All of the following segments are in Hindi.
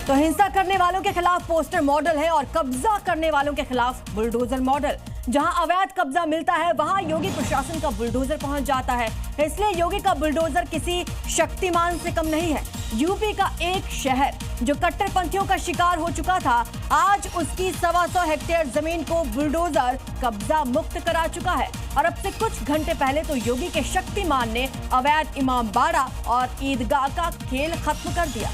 तो हिंसा करने वालों के खिलाफ पोस्टर मॉडल है और कब्जा करने वालों के खिलाफ बुलडोजर मॉडल। जहां अवैध कब्जा मिलता है वहां योगी प्रशासन का बुलडोजर पहुंच जाता है। इसलिए योगी का बुलडोजर किसी शक्तिमान से कम नहीं है। यूपी का एक शहर जो कट्टरपंथियों का शिकार हो चुका था, आज उसकी 125 हेक्टेयर जमीन को बुलडोजर कब्जा मुक्त करा चुका है। और अब से कुछ घंटे पहले तो योगी के शक्तिमान ने अवैध इमामबाड़ा और ईदगाह का खेल खत्म कर दिया।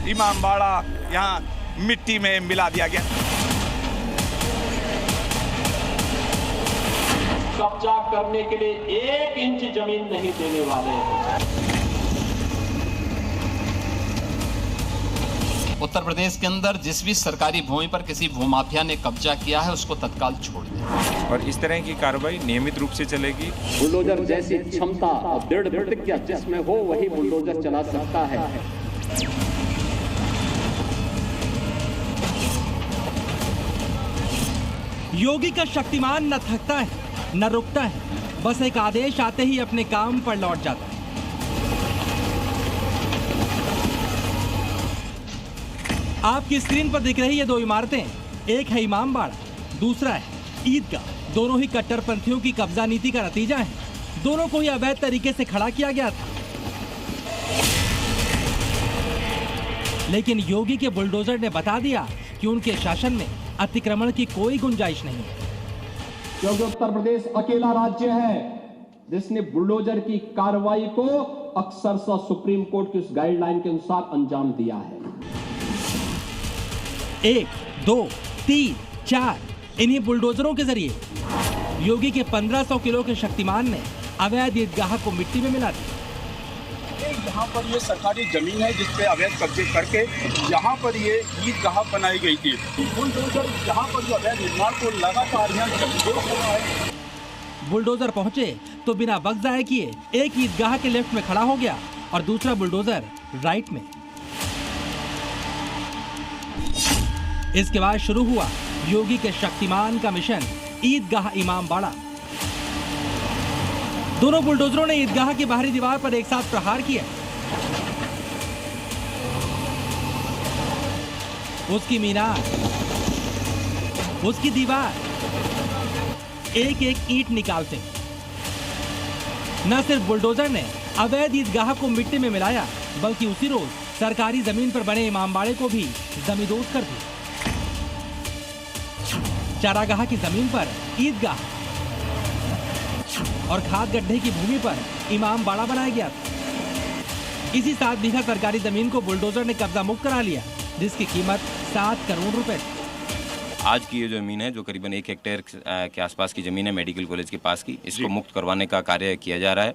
इमामबाड़ा यहाँ मिट्टी में मिला दिया गया। कब्जा करने के लिए 1 इंच जमीन नहीं देने वाले हैं। उत्तर प्रदेश के अंदर जिस भी सरकारी भूमि पर किसी भूमाफिया ने कब्जा किया है उसको तत्काल छोड़ दें। और इस तरह की कार्रवाई नियमित रूप से चलेगी। बुलडोजर जैसी क्षमता और दृढ़ प्रतिज्ञा जिसमें हो वही बुलडोजर चला सकता है। योगी का शक्तिमान न थकता है न रुकता है, बस एक आदेश आते ही अपने काम पर लौट जाता है। आपकी स्क्रीन पर दिख रही ये 2 इमारतें, एक है इमामबाड़ा, दूसरा है ईदगाह। दोनों ही कट्टरपंथियों की कब्जा नीति का नतीजा है। दोनों को ही अवैध तरीके से खड़ा किया गया था, लेकिन योगी के बुलडोजर ने बता दिया कि उनके शासन में अतिक्रमण की कोई गुंजाइश नहीं है। क्योंकि उत्तर प्रदेश अकेला राज्य है जिसने बुलडोजर की कार्रवाई को अक्सरशः सुप्रीम कोर्ट की उस गाइडलाइन के अनुसार अंजाम दिया है। 1, 2, 3, 4 इन्हीं बुलडोजरों के जरिए योगी के 1500 किलो के शक्तिमान ने अवैध ईदगाह को मिट्टी में मिला दिया। यहाँ पर ये सरकारी जमीन है जिसपे अवैध कब्जे करके यहाँ पर ये ईदगाह बनाई गई थी। बुलडोजर यहाँ पर जो अवैध निर्माण को लगातार है। बुलडोजर पहुंचे तो बिना वक्त जाए किए एक ईदगाह के लेफ्ट में खड़ा हो गया और दूसरा बुलडोजर राइट में। इसके बाद शुरू हुआ योगी के शक्तिमान का मिशन ईदगाह इमामबाड़ा। दोनों बुलडोजरों ने ईदगाह की बाहरी दीवार पर एक साथ प्रहार किया। उसकी मीनार, उसकी दीवार, एक एक ईंट निकालते। न सिर्फ बुलडोजर ने अवैध ईदगाह को मिट्टी में मिलाया, बल्कि उसी रोज सरकारी जमीन पर बने इमामबाड़े को भी जमींदोज कर दिया। चारागाह की जमीन पर ईदगाह और खाद गड्ढे की भूमि पर इमामबाड़ा बनाया गया था। इसी 7 बीघा सरकारी जमीन को बुलडोजर ने कब्जा मुक्त करा लिया, जिसकी कीमत 7 करोड़ रुपए। आज की ये जमीन है जो करीबन 1 हेक्टेयर के आसपास की जमीन है मेडिकल कॉलेज के पास की, इसको मुक्त करवाने का कार्य किया जा रहा है।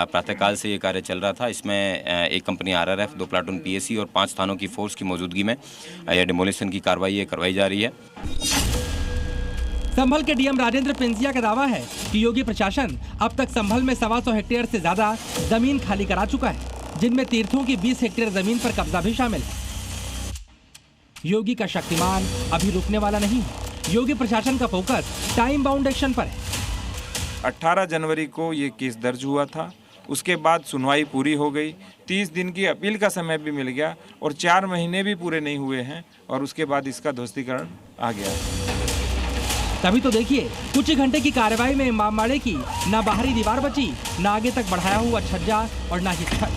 प्रातःकाल से ये कार्य चल रहा था। इसमें एक कंपनी RRF, 2 प्लाटून PSC और 5 थानों की फोर्स की मौजूदगी में यह डिमोलिशन की कार्रवाई करवाई जा रही है। संभल के डीएम राजेंद्र पिंसिया का दावा है कि योगी प्रशासन अब तक संभल में 125 हेक्टेयर से ज्यादा जमीन खाली करा चुका है, जिनमें तीर्थों की 20 हेक्टेयर जमीन पर कब्जा भी शामिल है। योगी का शक्तिमान अभी रुकने वाला नहीं है। योगी प्रशासन का फोकस टाइम बाउंड एक्शन पर है। 18 जनवरी को ये केस दर्ज हुआ था। उसके बाद सुनवाई पूरी हो गई। 30 दिन की अपील का समय भी मिल गया और 4 महीने भी पूरे नहीं हुए हैं और उसके बाद इसका ध्वस्तीकरण आ गया। तभी तो देखिए, कुछ ही घंटे की कार्रवाई में इमामबाड़े की न बाहरी दीवार बची, न आगे तक बढ़ाया हुआ छज्जा और न ही छत।